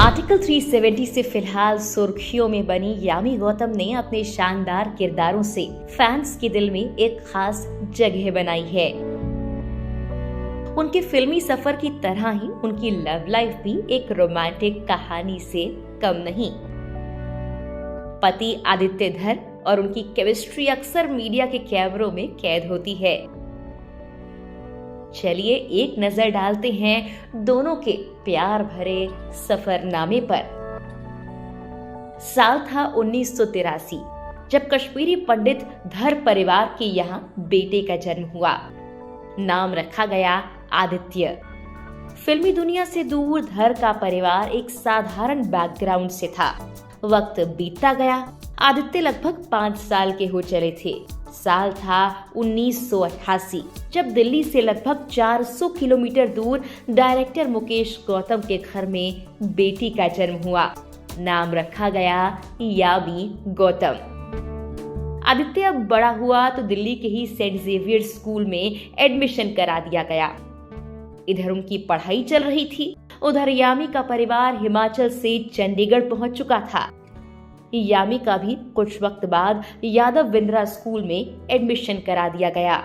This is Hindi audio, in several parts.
आर्टिकल 370 से फिलहाल सुर्खियों में बनी यामी गौतम ने अपने शानदार किरदारों से फैंस के दिल में एक खास जगह बनाई है। उनके फिल्मी सफर की तरह ही उनकी लव लाइफ भी एक रोमांटिक कहानी से कम नहीं। पति आदित्य धर और उनकी केमिस्ट्री अक्सर मीडिया के कैमरों में कैद होती है। चलिए एक नजर डालते हैं दोनों के प्यार भरे सफरनामे पर। साल था 1983 जब कश्मीरी पंडित धर परिवार के यहाँ बेटे का जन्म हुआ। नाम रखा गया आदित्य। फिल्मी दुनिया से दूर धर का परिवार एक साधारण बैकग्राउंड से था। वक्त बीतता गया। आदित्य लगभग 5 साल के हो चले थे। साल था 1988 जब दिल्ली से लगभग 400 किलोमीटर दूर डायरेक्टर मुकेश गौतम के घर में बेटी का जन्म हुआ। नाम रखा गया यामी गौतम। आदित्य अब बड़ा हुआ तो दिल्ली के ही सेंट जेवियर स्कूल में एडमिशन करा दिया गया। इधर उनकी पढ़ाई चल रही थी, उधर यामी का परिवार हिमाचल से चंडीगढ़ पहुंच चुका था। यामी का भी कुछ वक्त बाद यादव विंद्रा स्कूल में एडमिशन करा दिया गया।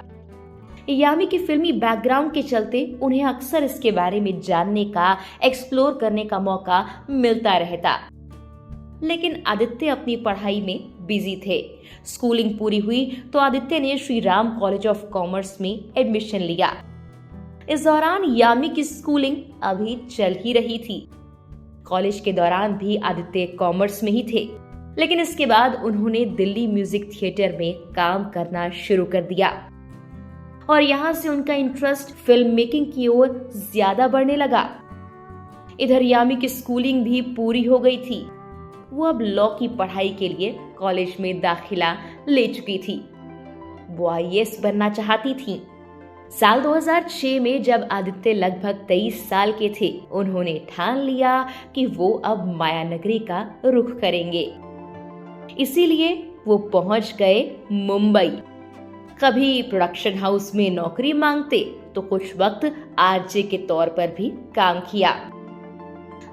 यामी की फिल्मी बैकग्राउंड के चलते उन्हें अक्सर इसके बारे में जानने का, एक्सप्लोर करने का मौका मिलता रहता। लेकिन आदित्य अपनी पढ़ाई में बिजी थे। स्कूलिंग पूरी हुई तो आदित्य ने Shri Ram college of commerce में एडमिशन लिया। इस दौरान यामी की स्कूलिंग अभी चल ही रही थी। कॉलेज के दौरान भी आदित्य कॉमर्स में ही थे, लेकिन इसके बाद उन्होंने दिल्ली म्यूजिक थिएटर में काम करना शुरू कर दिया और यहाँ से उनका इंटरेस्ट फिल्म मेकिंग की ओर ज्यादा बढ़ने लगा। इधर यामी की स्कूलिंग भी पूरी हो गई थी। वो अब लॉ की पढ़ाई के लिए कॉलेज में दाखिला ले चुकी थी। वो IAS बनना चाहती थी। साल 2006 में जब आदित्य लगभग 23 साल के थे, उन्होंने ठान लिया कि वो अब मायानगरी का रुख करेंगे। इसीलिए वो पहुंच गए मुंबई। कभी प्रोडक्शन हाउस में नौकरी मांगते तो कुछ वक्त RJ के तौर पर भी काम किया।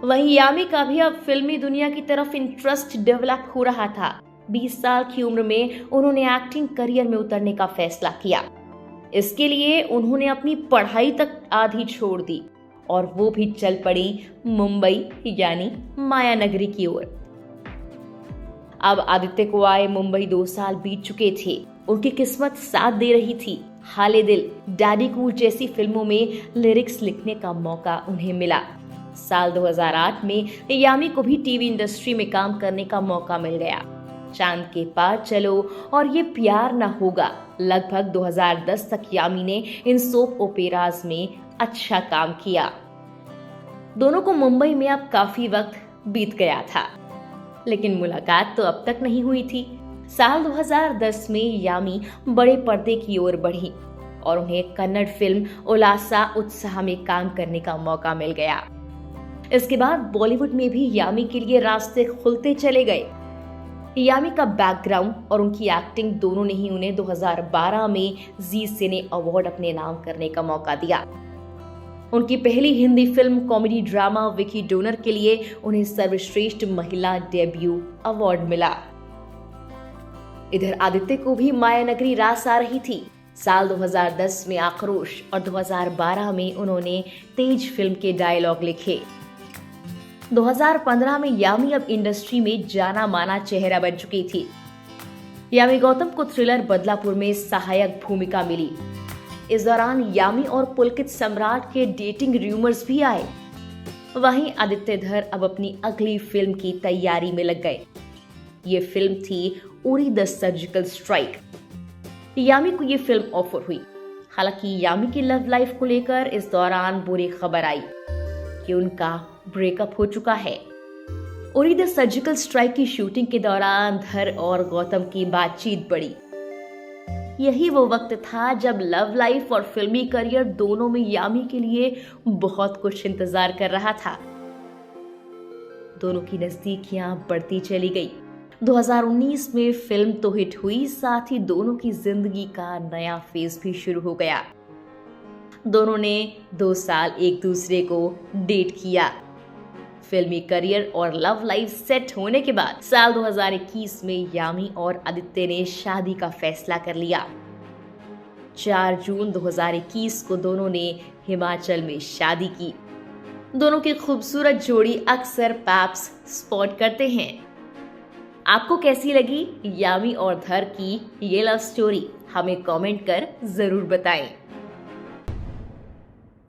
वहीं यामी का भी अब फिल्मी दुनिया की तरफ इंटरेस्ट डेवलप हो रहा था। 20 साल की उम्र में उन्होंने एक्टिंग करियर में उतरने का फैसला किया। इसके लिए उन्होंने अपनी पढ़ाई तक आधी छोड़ दी और वो भी चल पड़ी मुंबई यानी मायानगरी की ओर। अब आदित्य को आए मुंबई 2 साल बीत चुके थे। उनकी किस्मत साथ दे रही थी। हाले दिल, डैडी कूल जैसी फिल्मों में लिरिक्स लिखने का मौका उन्हें मिला। साल 2008 में यामी को भी टीवी इंडस्ट्री में काम करने का मौका मिल गया। चांद के पार चलो और ये प्यार ना होगा। लगभग 2010 तक यामी ने इन सोप ओपेराज में अच्छा काम किया। दोनों को मुंबई में अब काफी वक्त बीत गया था, लेकिन मुलाकात तो अब तक नहीं हुई थी। साल 2010 में यामी बड़े पर्दे की ओर बढ़ी और उन्हें कन्नड़ फिल्म उल्लासा उत्साह में काम करने का मौका मिल गया। इसके बाद बॉलीवुड में भी यामी के लिए रास्ते खुलते चले गए। यामी का बैकग्राउंड और उनकी एक्टिंग दोनों ने ही उन्हें 2012 में जी सिने अवार्ड अपने नाम करने का मौका दिया। उनकी पहली Hindi film comedy drama Vicky donor के लिए उन्हें सर्वश्रेष्ठ महिला डेब्यू अवार्ड मिला। इधर आदित्य को भी मायानगरी रास आ रही थी। साल 2010 में आक्रोश और 2012 में उन्होंने तेज फिल्म के डायलॉग लिखे। 2015 में यामी अब इंडस्ट्री में जाना माना चेहरा बन चुकी थी। यामी गौतम को थ्रिलर बदलापुर में सहायक भूमिका मिली। इस दौरान यामी और पुलकित सम्राट के डेटिंग रूमर्स भी आए। वहीं आदित्य धर अब अपनी अगली फिल्म की तैयारी में लग गए। ये फिल्म थी उरी द सर्जिकल स्ट्राइक। यामी को ये फिल्म ऑफर हुई। हालांकि यामी की लव लाइफ को लेकर इस दौरान बुरी खबर आई कि उनका ब्रेकअप हो चुका है। उरी द सर्जिकल स्ट्राइक की शूटिंग के दौरान धर और गौतम की बातचीत बढ़ी। यही वो वक्त था जब लव लाइफ और फिल्मी करियर दोनों में यामी के लिए बहुत कुछ इंतजार कर रहा था। दोनों की नजदीकियां बढ़ती चली गई। 2019 में फिल्म तो हिट हुई, साथ ही दोनों की जिंदगी का नया फेज भी शुरू हो गया। दोनों ने 2 साल एक दूसरे को डेट किया। फिल्मी करियर और लव लाइफ सेट होने के बाद साल 2021 में यामी और आदित्य ने शादी का फैसला कर लिया। 4 जून 2021 को दोनों ने हिमाचल में शादी की। दोनों की खूबसूरत जोड़ी अक्सर पैप्स स्पॉट करते हैं। आपको कैसी लगी यामी और धर की ये लव स्टोरी? हमें कमेंट कर जरूर बताएं।